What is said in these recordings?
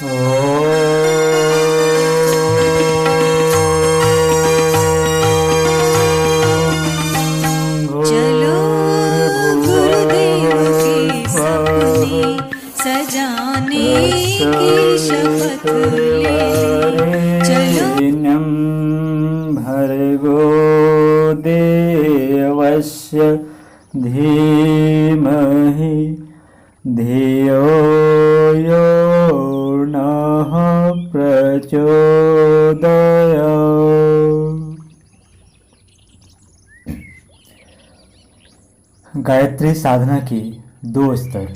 चलो गुरुदेव के सपने सजाने की शपथ ले। चलो भर्गो देवस्य धीमहि धियो यो नः प्रचोदयात्। गायत्री साधना के दो स्तर।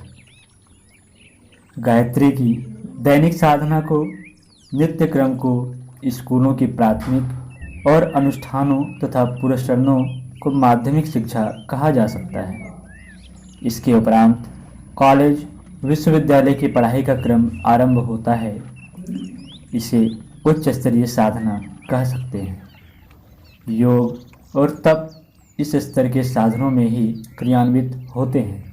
गायत्री की दैनिक साधना को, नित्य क्रम को स्कूलों की प्राथमिक और अनुष्ठानों तथा पुरस्कारों को माध्यमिक शिक्षा कहा जा सकता है। इसके उपरांत कॉलेज विश्वविद्यालय की पढ़ाई का क्रम आरंभ होता है। इसे उच्च स्तरीय साधना कह सकते हैं। योग और तप इस स्तर के साधनों में ही क्रियान्वित होते हैं।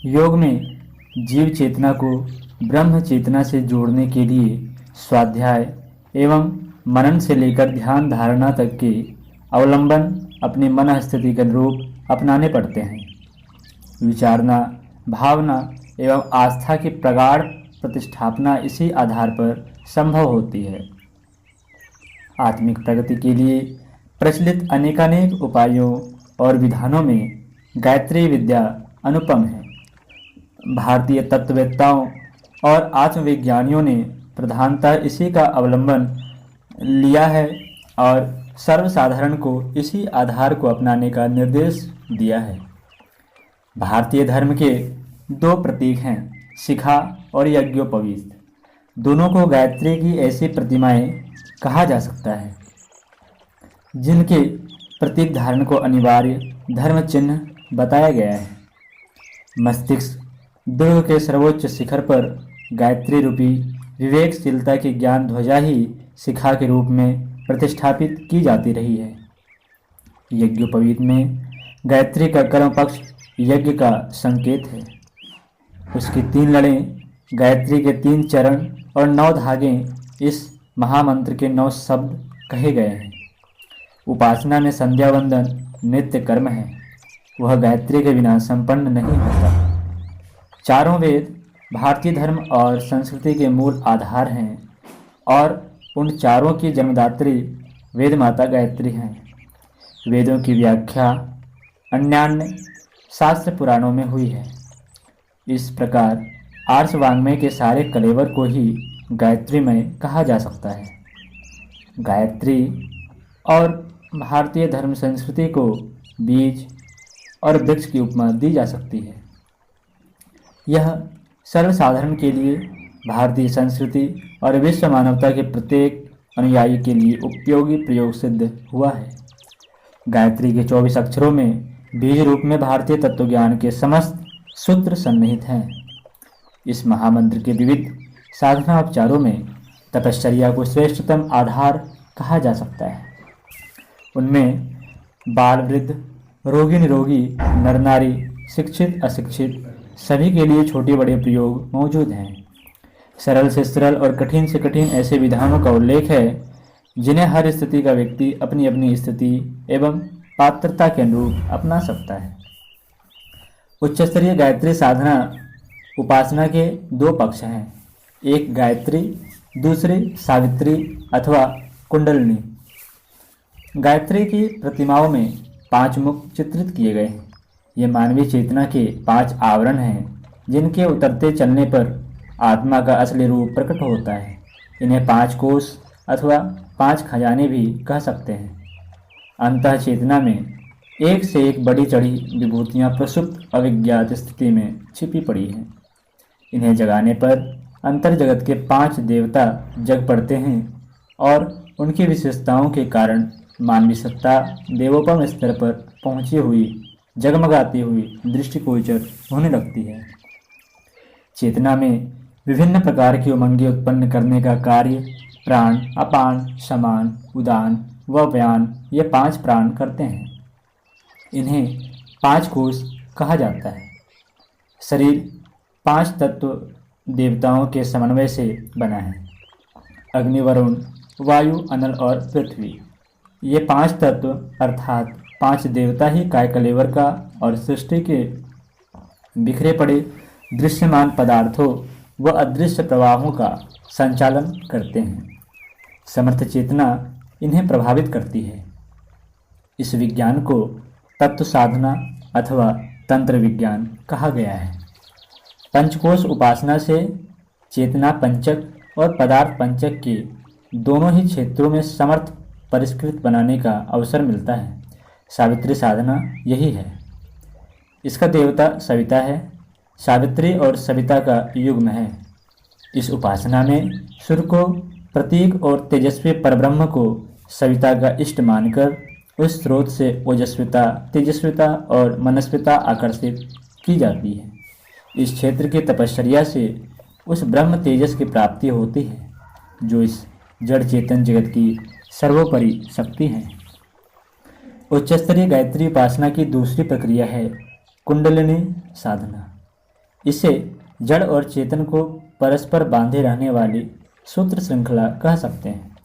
योग में जीव चेतना को ब्रह्म चेतना से जोड़ने के लिए स्वाध्याय एवं मनन से लेकर ध्यान धारणा तक के अवलंबन अपने मन स्थिति के अनुरूप अपनाने पड़ते हैं। विचारना, भावना एवं आस्था की प्रगाढ़ प्रतिष्ठापना इसी आधार पर संभव होती है। आत्मिक प्रगति के लिए प्रचलित अनेकानेक उपायों और विधानों में गायत्री विद्या अनुपम है। भारतीय तत्ववेत्ताओं और आत्मविज्ञानियों ने प्रधानतः इसी का अवलंबन लिया है और सर्वसाधारण को इसी आधार को अपनाने का निर्देश दिया है। भारतीय धर्म के दो प्रतीक हैं, शिखा और यज्ञोपवीत। दोनों को गायत्री की ऐसी प्रतिमाएं कहा जा सकता है जिनके प्रतीक धारण को अनिवार्य धर्म चिन्ह बताया गया है। मस्तिष्क दुर्ग के सर्वोच्च शिखर पर गायत्री रूपी विवेकशीलता की ज्ञान ध्वजा ही शिखा के रूप में प्रतिष्ठापित की जाती रही है। यज्ञोपवीत में गायत्री का कर्म पक्ष यज्ञ का संकेत है। उसकी 3 लड़ें, गायत्री के 3 चरण और 9 धागे इस महामंत्र के 9 शब्द कहे गए हैं। उपासना में संध्या वंदन नित्य कर्म है। वह गायत्री के बिना संपन्न नहीं होता। चारों वेद भारतीय धर्म और संस्कृति के मूल आधार हैं और उन चारों की जन्मदात्री वेद माता गायत्री हैं। वेदों की व्याख्या अन्यान्य शास्त्र पुराणों में हुई है। इस प्रकार आर्ष वाङ्मय के सारे कलेवर को ही गायत्रीमय कहा जा सकता है। गायत्री और भारतीय धर्म संस्कृति को बीज और वृक्ष की उपमा दी जा सकती है। यह सर्वसाधारण के लिए, भारतीय संस्कृति और विश्व मानवता के प्रत्येक अनुयायी के लिए उपयोगी प्रयोग सिद्ध हुआ है। गायत्री के 24 अक्षरों में बीज रूप में भारतीय तत्वज्ञान के समस्त सूत्र सन्निहित हैं। इस महामंत्र के विविध साधना उपचारों में तपश्चर्या को श्रेष्ठतम आधार कहा जा सकता है। उनमें बाल वृद्ध, रोगी निरोगी, नर नारी, शिक्षित अशिक्षित सभी के लिए छोटे बड़े प्रयोग मौजूद हैं। सरल से सरल और कठिन से कठिन ऐसे विधानों का उल्लेख है जिन्हें हर स्थिति का व्यक्ति अपनी अपनी स्थिति एवं पात्रता के अनुरूप अपना सकता है। उच्च स्तरीय गायत्री साधना उपासना के 2 पक्ष हैं, एक गायत्री, दूसरी सावित्री अथवा कुंडलिनी। गायत्री की प्रतिमाओं में 5 मुख चित्रित किए गए हैं। ये मानवीय चेतना के 5 आवरण हैं जिनके उतरते चलने पर आत्मा का असली रूप प्रकट होता है। इन्हें 5 कोष अथवा 5 खजाने भी कह सकते हैं। अंतः चेतना में एक से एक बड़ी चढ़ी विभूतियाँ प्रसुप्त अविज्ञात स्थिति में छिपी पड़ी हैं। इन्हें जगाने पर अंतर जगत के 5 देवता जग पड़ते हैं और उनकी विशेषताओं के कारण मानवीय सत्ता देवोपम स्तर पर पहुँची हुई जगमगाती हुई दृष्टिगोचर होने लगती है। चेतना में विभिन्न प्रकार की उमंगें उत्पन्न करने का कार्य प्राण, अपान, समान, उदान व व्यान ये 5 प्राण करते हैं। इन्हें 5 कोश कहा जाता है। शरीर 5 तत्व देवताओं के समन्वय से बना है। अग्नि, वरुण, वायु, अनल और पृथ्वी, ये 5 तत्व अर्थात 5 देवता ही कायकलेवर का और सृष्टि के बिखरे पड़े दृश्यमान पदार्थों व अदृश्य प्रवाहों का संचालन करते हैं। समर्थ चेतना इन्हें प्रभावित करती है। इस विज्ञान को तत्व साधना अथवा तंत्र विज्ञान कहा गया है। पंचकोश उपासना से चेतना पंचक और पदार्थ पंचक के दोनों ही क्षेत्रों में समर्थ परिष्कृत बनाने का अवसर मिलता है। सावित्री साधना यही है। इसका देवता सविता है। सावित्री और सविता का युग्म है। इस उपासना में सूर्य को प्रतीक और तेजस्वी परब्रह्म को सविता का इष्ट मानकर उस स्रोत से ओजस्विता, तेजस्विता और मनस्विता आकर्षित की जाती है। इस क्षेत्र की तपश्चर्या से उस ब्रह्म तेजस की प्राप्ति होती है जो इस जड़ चेतन जगत की सर्वोपरि शक्ति है। उच्चस्तरीय गायत्री उपासना की दूसरी प्रक्रिया है कुंडलिनी साधना। इसे जड़ और चेतन को परस्पर बांधे रहने वाली सूत्र श्रृंखला कह सकते हैं।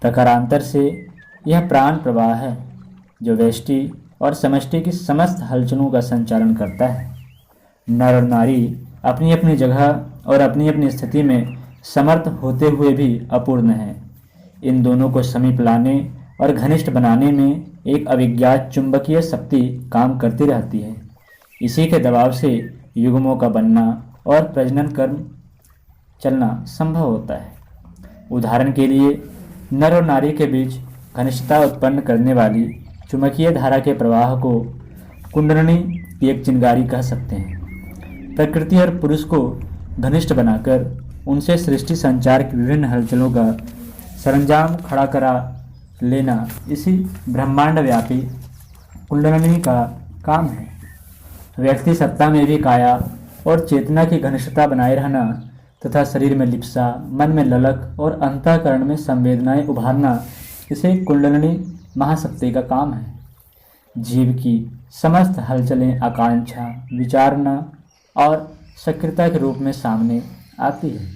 प्रकारांतर से यह प्राण प्रवाह है जो व्यष्टि और समष्टि की समस्त हलचलों का संचालन करता है। नर और नारी अपनी अपनी जगह और अपनी अपनी स्थिति में समर्थ होते हुए भी अपूर्ण है। इन दोनों को समीप लाने और घनिष्ठ बनाने में एक अविज्ञात चुंबकीय शक्ति काम करती रहती है। इसी के दबाव से युग्मों का बनना और प्रजनन कर्म चलना संभव होता है। उदाहरण के लिए नर और नारी के बीच घनिष्ठता उत्पन्न करने वाली चुंबकीय धारा के प्रवाह को कुंडलिनी की एक चिंगारी कह सकते हैं। प्रकृति और पुरुष को घनिष्ठ बनाकर उनसे सृष्टि संचार की विभिन्न हलचलों का सरंजाम खड़ा करा लेना इसी ब्रह्मांड व्यापी कुंडलिनी का काम है। व्यक्ति सत्ता में भी काया और चेतना की घनिष्ठता बनाए रहना तथा शरीर में लिप्सा, मन में ललक और अंतःकरण में संवेदनाएं उभारना इसे कुंडलिनी महाशक्ति का काम है। जीव की समस्त हलचलें आकांक्षा, विचारना और सक्रियता के रूप में सामने आती है।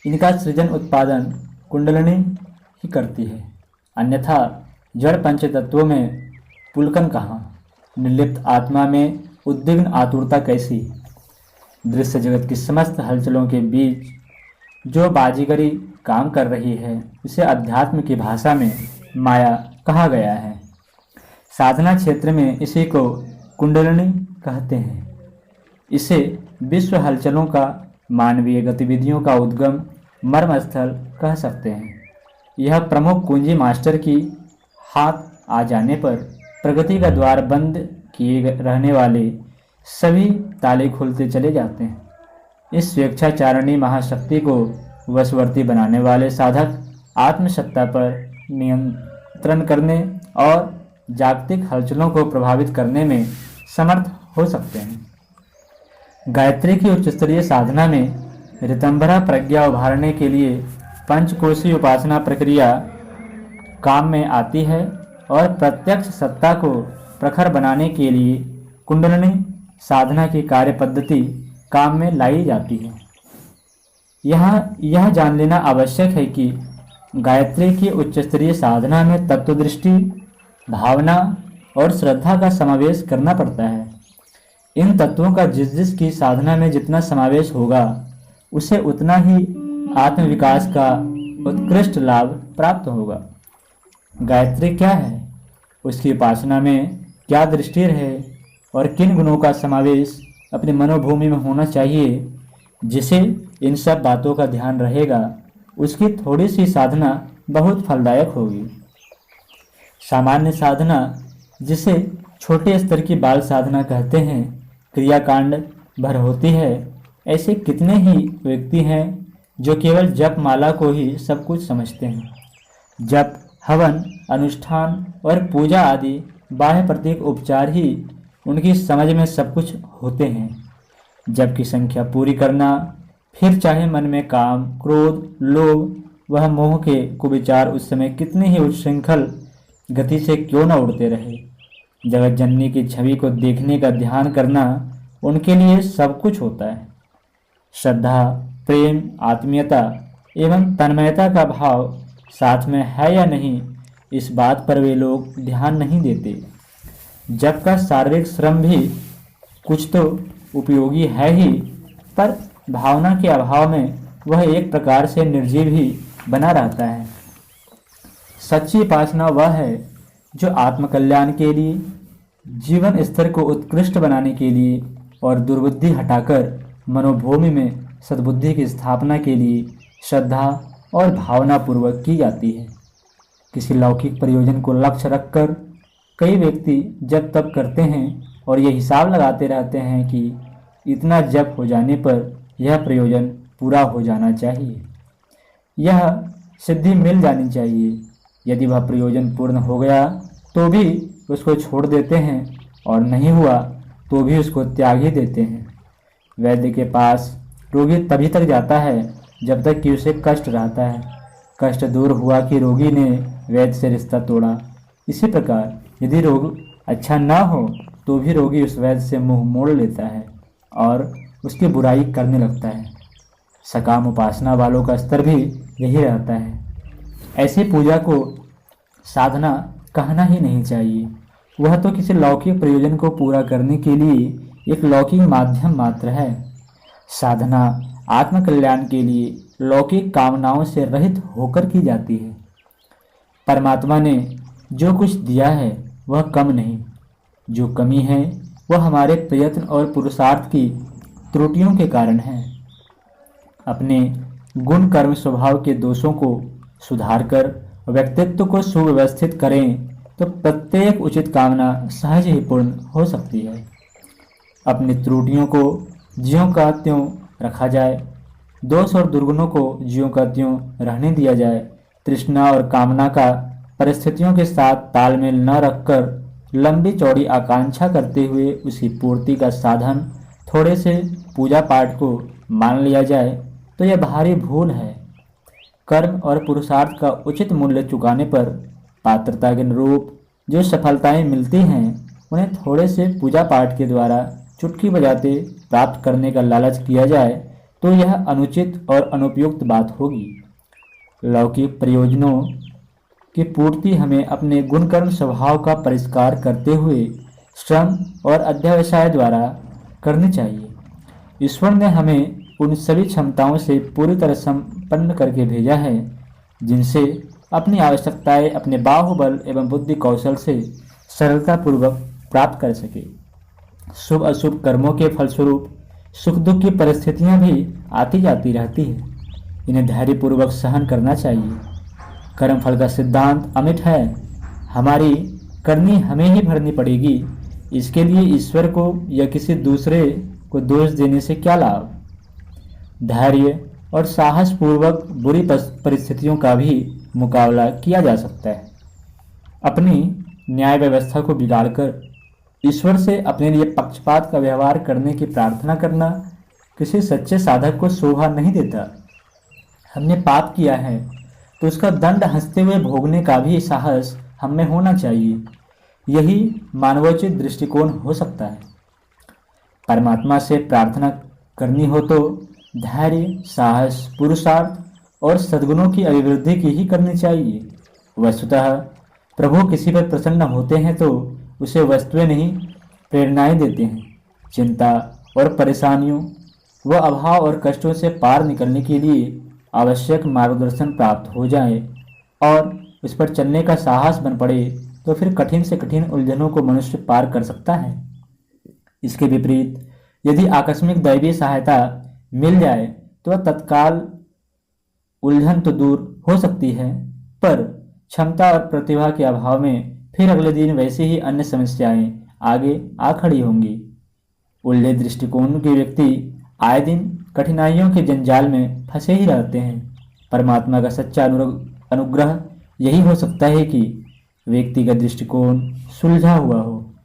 इनका सृजन उत्पादन कुंडलिनी ही करती है। अन्यथा जड़ पंचतत्वों में पुलकन कहाँ, निर्लिप्त आत्मा में उद्विग्न आतुरता कैसी। दृश्य जगत की समस्त हलचलों के बीच जो बाजीगरी काम कर रही है इसे अध्यात्म की भाषा में माया कहा गया है। साधना क्षेत्र में इसी को कुंडलिनी कहते हैं। इसे विश्व हलचलों का, मानवीय गतिविधियों का उद्गम मर्मस्थल कह सकते हैं। यह प्रमुख कुंजी मास्टर की हाथ आ जाने पर प्रगति का द्वार बंद किए रहने वाले सभी ताले खुलते चले जाते हैं। इस स्वेच्छाचारिणी महाशक्ति को वशवर्ती बनाने वाले साधक आत्मसत्ता पर नियंत्रण करने और जागतिक हलचलों को प्रभावित करने में समर्थ हो सकते हैं। गायत्री की उच्चस्तरीय साधना में ऋतंभरा प्रज्ञा उभारने के लिए पंचकोशीय उपासना प्रक्रिया काम में आती है और प्रत्यक्ष सत्ता को प्रखर बनाने के लिए कुंडलिनी साधना की कार्य पद्धति काम में लाई जाती है। यहाँ यह जान लेना आवश्यक है कि गायत्री की उच्चस्तरीय साधना में तत्वदृष्टि, भावना और श्रद्धा का समावेश करना पड़ता है। इन तत्वों का जिस की साधना में जितना समावेश होगा उसे उतना ही आत्मविकास का उत्कृष्ट लाभ प्राप्त होगा। गायत्री क्या है, उसकी उपासना में क्या दृष्टि है और किन गुणों का समावेश अपनी मनोभूमि में होना चाहिए, जिसे इन सब बातों का ध्यान रहेगा उसकी थोड़ी सी साधना बहुत फलदायक होगी। सामान्य साधना, जिसे छोटे स्तर की बाल साधना कहते हैं, क्रियाकांड भर होती है। ऐसे कितने ही व्यक्ति हैं जो केवल जप माला को ही सब कुछ समझते हैं। जप, हवन, अनुष्ठान और पूजा आदि बाह्य प्रतीक उपचार ही उनकी समझ में सब कुछ होते हैं। जप की संख्या पूरी करना, फिर चाहे मन में काम, क्रोध, लोभ वह मोह के कुविचार उस समय कितने ही उच्छृंखल गति से क्यों न उड़ते रहे, जगत जननी की छवि को देखने का ध्यान करना उनके लिए सब कुछ होता है। श्रद्धा, प्रेम, आत्मीयता एवं तन्मयता का भाव साथ में है या नहीं, इस बात पर वे लोग ध्यान नहीं देते। जप का शारीरिक श्रम भी कुछ तो उपयोगी है ही, पर भावना के अभाव में वह एक प्रकार से निर्जीव ही बना रहता है। सच्ची उपासना वह है जो आत्मकल्याण के लिए, जीवन स्तर को उत्कृष्ट बनाने के लिए और दुर्बुद्धि हटाकर मनोभूमि में सद्बुद्धि की स्थापना के लिए श्रद्धा और भावना पूर्वक की जाती है। किसी लौकिक प्रयोजन को लक्ष्य रखकर कई व्यक्ति जप तप करते हैं और ये हिसाब लगाते रहते हैं कि इतना जप हो जाने पर यह प्रयोजन पूरा हो जाना चाहिए, यह सिद्धि मिल जानी चाहिए। यदि वह प्रयोजन पूर्ण हो गया तो भी उसको छोड़ देते हैं और नहीं हुआ तो भी उसको त्याग ही देते हैं। वैद्य के पास रोगी तभी तक जाता है जब तक कि उसे कष्ट रहता है। कष्ट दूर हुआ कि रोगी ने वैद्य से रिश्ता तोड़ा। इसी प्रकार यदि रोग अच्छा ना हो तो भी रोगी उस वैद्य से मुंह मोड़ लेता है और उसकी बुराई करने लगता है। सकाम उपासना वालों का स्तर भी यही रहता है। ऐसी पूजा को साधना कहना ही नहीं चाहिए। वह तो किसी लौकिक प्रयोजन को पूरा करने के लिए एक लौकिक माध्यम मात्र है। साधना आत्मकल्याण के लिए लौकिक कामनाओं से रहित होकर की जाती है। परमात्मा ने जो कुछ दिया है वह कम नहीं, जो कमी है वह हमारे प्रयत्न और पुरुषार्थ की त्रुटियों के कारण है। अपने गुण कर्म स्वभाव के दोषों को सुधारकर व्यक्तित्व को सुव्यवस्थित करें तो प्रत्येक उचित कामना सहज ही पूर्ण हो सकती है। अपनी त्रुटियों को ज्यों का त्यों रखा जाए, दोष और दुर्गुणों को ज्यों का त्यों रहने दिया जाए। तृष्णा और कामना का परिस्थितियों के साथ तालमेल न रखकर लंबी चौड़ी आकांक्षा करते हुए उसी पूर्ति का साधन थोड़े से पूजा पाठ को मान लिया जाए तो यह भारी भूल है। कर्म और पुरुषार्थ का उचित मूल्य चुकाने पर पात्रता के अनुरूप जो सफलताएं मिलती हैं उन्हें थोड़े से पूजा पाठ के द्वारा चुटकी बजाते प्राप्त करने का लालच किया जाए तो यह अनुचित और अनुपयुक्त बात होगी। लौकिक प्रयोजनों की पूर्ति हमें अपने गुणकर्म स्वभाव का परिष्कार करते हुए श्रम और अध्यवसाय द्वारा करनी चाहिए। ईश्वर ने हमें उन सभी क्षमताओं से पूरी तरह संपन्न करके भेजा है जिनसे अपनी आवश्यकताएं अपने बाहुबल एवं बुद्धि कौशल से सरलतापूर्वक प्राप्त कर सके। शुभ अशुभ कर्मों के फलस्वरूप सुख दुख की परिस्थितियां भी आती जाती रहती है। इन्हें धैर्यपूर्वक सहन करना चाहिए। कर्म फल का सिद्धांत अमिट है। हमारी करनी हमें ही भरनी पड़ेगी। इसके लिए ईश्वर को या किसी दूसरे को दोष देने से क्या लाभ। धैर्य और साहस पूर्वक बुरी परिस्थितियों का भी मुकाबला किया जा सकता है। अपनी न्याय व्यवस्था को बिगाड़कर ईश्वर से अपने लिए पक्षपात का व्यवहार करने की प्रार्थना करना किसी सच्चे साधक को शोभा नहीं देता। हमने पाप किया है तो उसका दंड हंसते हुए भोगने का भी साहस हम में होना चाहिए। यही मानवोचित दृष्टिकोण हो सकता है। परमात्मा से प्रार्थना करनी हो तो धैर्य, साहस, पुरुषार्थ और सद्गुणों की अभिवृद्धि की ही करनी चाहिए। वस्तुतः प्रभु किसी पर प्रसन्न होते हैं तो उसे वस्तुएं नहीं प्रेरणाएं देते हैं। चिंता और परेशानियों व अभाव और कष्टों से पार निकलने के लिए आवश्यक मार्गदर्शन प्राप्त हो जाए और उस पर चलने का साहस बन पड़े तो फिर कठिन से कठिन उलझनों को मनुष्य पार कर सकता है। इसके विपरीत यदि आकस्मिक दैवीय सहायता मिल जाए तो वह तत्काल उलझन तो दूर हो सकती है, पर क्षमता और प्रतिभा के अभाव में फिर अगले दिन वैसे ही अन्य समस्याएं आगे आ खड़ी होंगी। उल्टे दृष्टिकोण के व्यक्ति आए दिन कठिनाइयों के जंजाल में फंसे ही रहते हैं। परमात्मा का सच्चा अनुग्रह यही हो सकता है कि व्यक्ति का दृष्टिकोण सुलझा हुआ हो,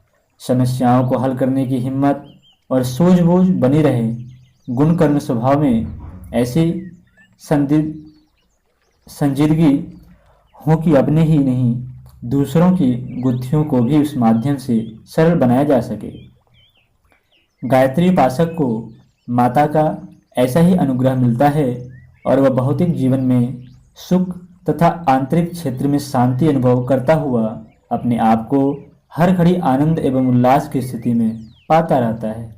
समस्याओं को हल करने की हिम्मत और सूझबूझ बनी रहे। गुण कर्म स्वभाव में ऐसी संजीदगी हो कि अपने ही नहीं दूसरों की गुत्थियों को भी उस माध्यम से सरल बनाया जा सके। गायत्री उपासक को माता का ऐसा ही अनुग्रह मिलता है और वह भौतिक जीवन में सुख तथा आंतरिक क्षेत्र में शांति अनुभव करता हुआ अपने आप को हर घड़ी आनंद एवं उल्लास की स्थिति में पाता रहता है।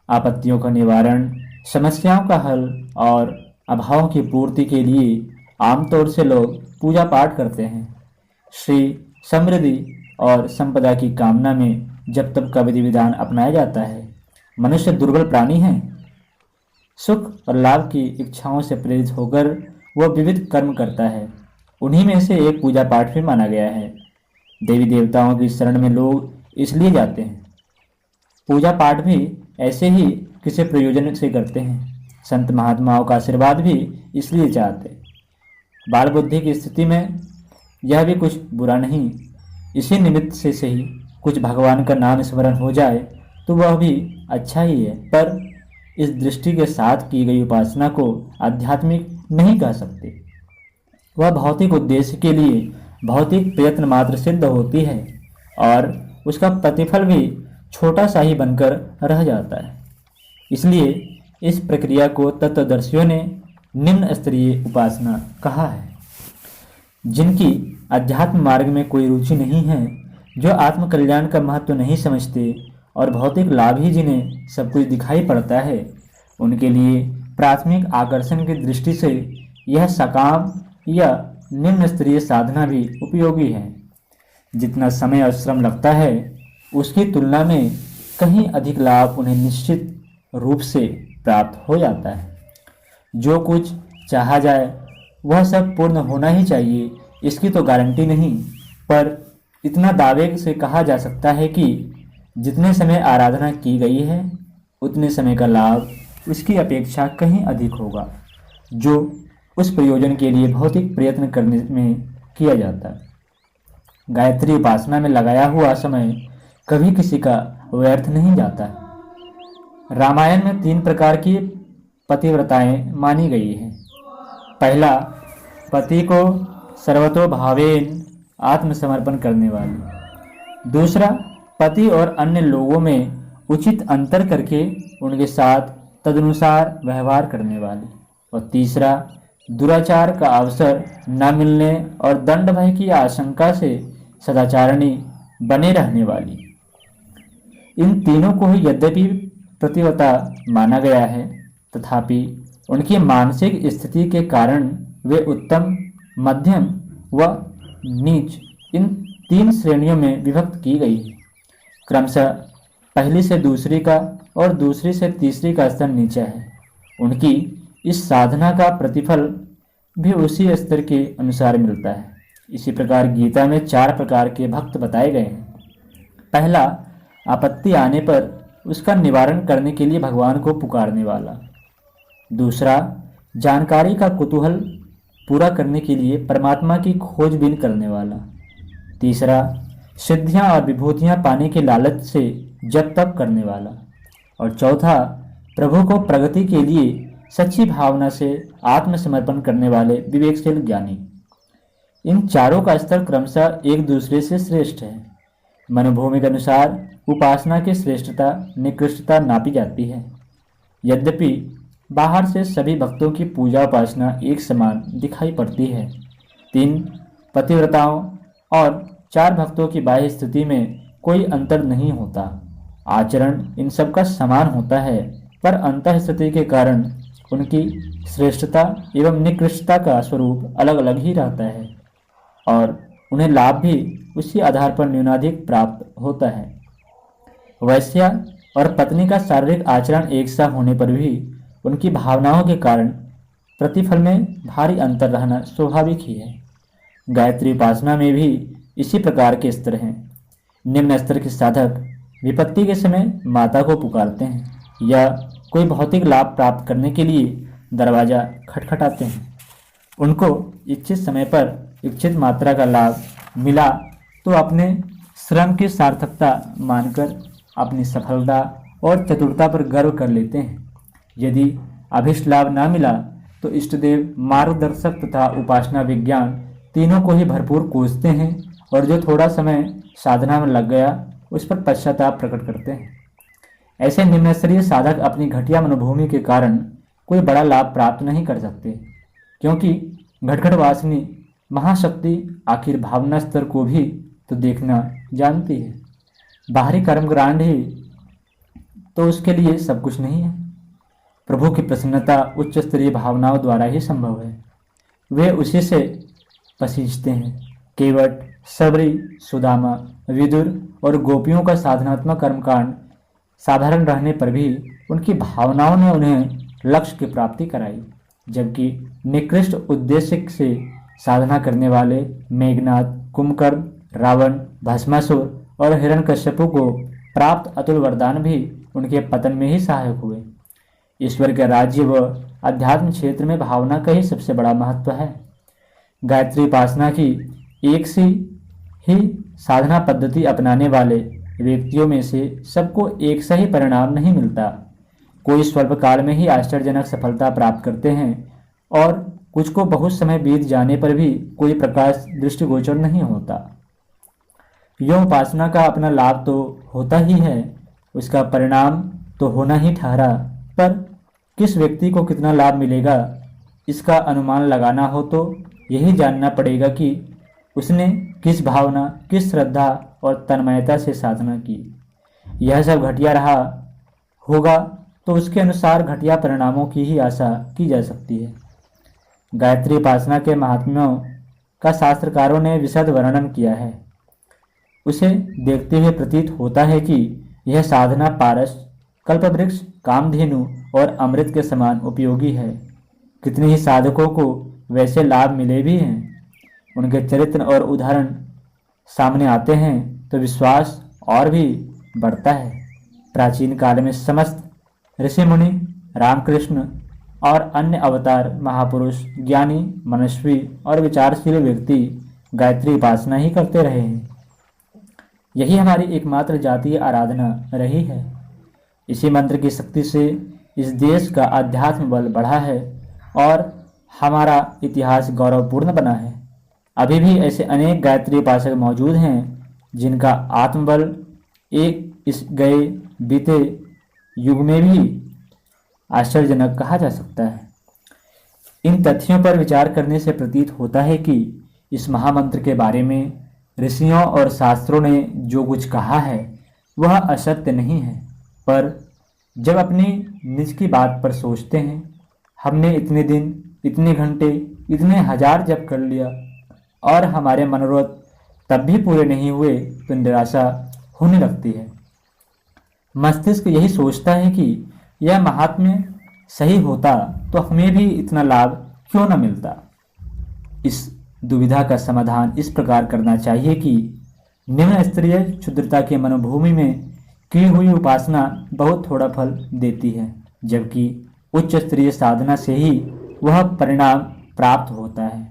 आपत्तियों का निवारण, समस्याओं का हल और अभावों की पूर्ति के लिए आमतौर से लोग पूजा पाठ करते हैं। श्री समृद्धि और संपदा की कामना में जब तब का विधि विधान अपनाया जाता है। मनुष्य दुर्बल प्राणी है। सुख और लाभ की इच्छाओं से प्रेरित होकर वह विविध कर्म करता है। उन्हीं में से एक पूजा पाठ भी माना गया है। देवी देवताओं की शरण में लोग इसलिए जाते हैं। पूजा पाठ भी ऐसे ही किसी प्रयोजन से करते हैं। संत महात्माओं का आशीर्वाद भी इसलिए चाहते। बाल बुद्धि की स्थिति में यह भी कुछ बुरा नहीं। इसी निमित्त से सही कुछ भगवान का नाम स्मरण हो जाए तो वह भी अच्छा ही है, पर इस दृष्टि के साथ की गई उपासना को आध्यात्मिक नहीं कह सकते। वह भौतिक उद्देश्य के लिए भौतिक प्रयत्न मात्र सिद्ध होती है और उसका प्रतिफल भी छोटा सा ही बनकर रह जाता है। इसलिए इस प्रक्रिया को तत्वदर्शियों ने निम्न स्तरीय उपासना कहा है। जिनकी अध्यात्म मार्ग में कोई रुचि नहीं है, जो आत्मकल्याण का महत्व नहीं समझते और भौतिक लाभ ही जिन्हें सब कुछ दिखाई पड़ता है, उनके लिए प्राथमिक आकर्षण की दृष्टि से यह सकाम या निम्न स्तरीय साधना भी उपयोगी है। जितना समय और श्रम लगता है उसकी तुलना में कहीं अधिक लाभ उन्हें निश्चित रूप से प्राप्त हो जाता है। जो कुछ चाहा जाए वह सब पूर्ण होना ही चाहिए, इसकी तो गारंटी नहीं, पर इतना दावे से कहा जा सकता है कि जितने समय आराधना की गई है उतने समय का लाभ उसकी अपेक्षा कहीं अधिक होगा जो उस प्रयोजन के लिए भौतिक प्रयत्न करने में किया जाता है। गायत्री उपासना में लगाया हुआ समय कभी किसी का व्यर्थ नहीं जाता है। रामायण में 3 प्रकार की पतिव्रताएं मानी गई हैं। पहला, पति को सर्वतोभावेन आत्मसमर्पण करने वाली। दूसरा, पति और अन्य लोगों में उचित अंतर करके उनके साथ तदनुसार व्यवहार करने वाली। और तीसरा, दुराचार का अवसर न मिलने और दंड भय की आशंका से सदाचारणी बने रहने वाली। इन तीनों को ही यद्यपि प्रतिव्रता माना गया है, तथापि उनकी मानसिक स्थिति के कारण वे उत्तम, मध्यम व नीच इन 3 श्रेणियों में विभक्त की गई है। क्रमशः पहली से दूसरी का और दूसरी से तीसरी का स्तर नीचा है। उनकी इस साधना का प्रतिफल भी उसी स्तर के अनुसार मिलता है। इसी प्रकार गीता में 4 प्रकार के भक्त बताए गए हैं। पहला, आपत्ति आने पर उसका निवारण करने के लिए भगवान को पुकारने वाला। दूसरा, जानकारी का कुतूहल पूरा करने के लिए परमात्मा की खोजबीन करने वाला। तीसरा, सिद्धियां और विभूतियां पाने के लालच से जप तप करने वाला। और चौथा, प्रभु को प्रगति के लिए सच्ची भावना से आत्मसमर्पण करने वाले विवेकशील ज्ञानी। इन चारों का स्तर क्रमशः एक दूसरे से श्रेष्ठ है। मनोभूमि के अनुसार उपासना की श्रेष्ठता निकृष्टता नापी जाती है। यद्यपि बाहर से सभी भक्तों की पूजा उपासना एक समान दिखाई पड़ती है। 3 पतिव्रताओं और 4 भक्तों की बाह्य स्थिति में कोई अंतर नहीं होता। आचरण इन सब का समान होता है, पर अंतः स्थिति के कारण उनकी श्रेष्ठता एवं निकृष्टता का स्वरूप अलग अलग ही रहता है और उन्हें लाभ भी उसी आधार पर न्यूनाधिक प्राप्त होता है। वैश्या और पत्नी का शारीरिक आचरण एक सा होने पर भी उनकी भावनाओं के कारण प्रतिफल में भारी अंतर रहना स्वाभाविक ही है। गायत्री उपासना में भी इसी प्रकार के स्तर हैं। निम्न स्तर के साधक विपत्ति के समय माता को पुकारते हैं या कोई भौतिक लाभ प्राप्त करने के लिए दरवाजा खटखटाते हैं। उनको इच्छित समय पर इच्छित मात्रा का लाभ मिला तो अपने श्रम की सार्थकता मानकर अपनी सफलता और चतुरता पर गर्व कर लेते हैं। यदि अभिष्ट लाभ न मिला तो इष्टदेव, मार्गदर्शक तथा उपासना विज्ञान तीनों को ही भरपूर कोसते हैं और जो थोड़ा समय साधना में लग गया उस पर पश्चाताप प्रकट करते हैं। ऐसे निम्न स्तरीय साधक अपनी घटिया मनोभूमि के कारण कोई बड़ा लाभ प्राप्त नहीं कर सकते, क्योंकि घटघट वासनी महाशक्ति आखिर भावना स्तर को भी तो देखना जानती है। बाहरी कर्मकांड ही तो उसके लिए सब कुछ नहीं है। प्रभु की प्रसन्नता उच्च स्तरीय भावनाओं द्वारा ही संभव है। वे उसी से पसीजते हैं। केवट, सबरी, सुदामा, विदुर और गोपियों का साधनात्मक कर्मकांड साधारण रहने पर भी उनकी भावनाओं ने उन्हें लक्ष्य की प्राप्ति कराई, जबकि निकृष्ट उद्देश्य से साधना करने वाले मेघनाद, कुंभकर्ण, रावण, भस्मासुर और हिरण्यकश्यपु को प्राप्त अतुल वरदान भी उनके पतन में ही सहायक हुए। ईश्वर के राज्य व अध्यात्म क्षेत्र में भावना का ही सबसे बड़ा महत्व है। गायत्री उपासना की एक सी ही साधना पद्धति अपनाने वाले व्यक्तियों में से सबको एक सा ही परिणाम नहीं मिलता। कोई स्वल्प काल में ही आश्चर्यजनक सफलता प्राप्त करते हैं और कुछ को बहुत समय बीत जाने पर भी कोई प्रकाश दृष्टिगोचर नहीं होता। यह उपासना का अपना लाभ तो होता ही है, उसका परिणाम तो होना ही ठहरा, पर किस व्यक्ति को कितना लाभ मिलेगा इसका अनुमान लगाना हो तो यही जानना पड़ेगा कि उसने किस भावना, किस श्रद्धा और तन्मयता से साधना की। यह सब घटिया रहा होगा तो उसके अनुसार घटिया परिणामों की ही आशा की जा सकती है। गायत्री उपासना के महात्म्यों का शास्त्रकारों ने विशद वर्णन किया है। उसे देखते हुए प्रतीत होता है कि यह साधना पारस, कल्पवृक्ष, कामधेनु और अमृत के समान उपयोगी है। कितने ही साधकों को वैसे लाभ मिले भी हैं। उनके चरित्र और उदाहरण सामने आते हैं तो विश्वास और भी बढ़ता है। प्राचीन काल में समस्त ऋषि मुनि, रामकृष्ण और अन्य अवतार महापुरुष, ज्ञानी, मनस्वी और विचारशील व्यक्ति गायत्री उपासना ही करते रहे हैं। यही हमारी एकमात्र जातीय आराधना रही है। इसी मंत्र की शक्ति से इस देश का आध्यात्म बल बढ़ा है और हमारा इतिहास गौरवपूर्ण बना है। अभी भी ऐसे अनेक गायत्री उपासक मौजूद हैं जिनका आत्मबल एक इस गए बीते युग में भी आश्चर्यजनक कहा जा सकता है। इन तथ्यों पर विचार करने से प्रतीत होता है कि इस महामंत्र के बारे में ऋषियों और शास्त्रों ने जो कुछ कहा है वह असत्य नहीं है, पर जब अपनी निज की बात पर सोचते हैं, हमने इतने दिन, इतने घंटे, इतने हजार जप कर लिया और हमारे मनोरथ तब भी पूरे नहीं हुए तो निराशा होने लगती है। मस्तिष्क यही सोचता है कि यह महात्म्य सही होता तो हमें भी इतना लाभ क्यों न मिलता। इस दुविधा का समाधान इस प्रकार करना चाहिए कि निम्न स्तरीय क्षुद्रता के मनोभूमि में की हुई उपासना बहुत थोड़ा फल देती है, जबकि उच्च स्तरीय साधना से ही वह परिणाम प्राप्त होता है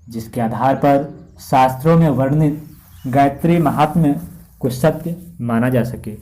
जिसके आधार पर शास्त्रों में वर्णित गायत्री महात्म्य को सत्य माना जा सके।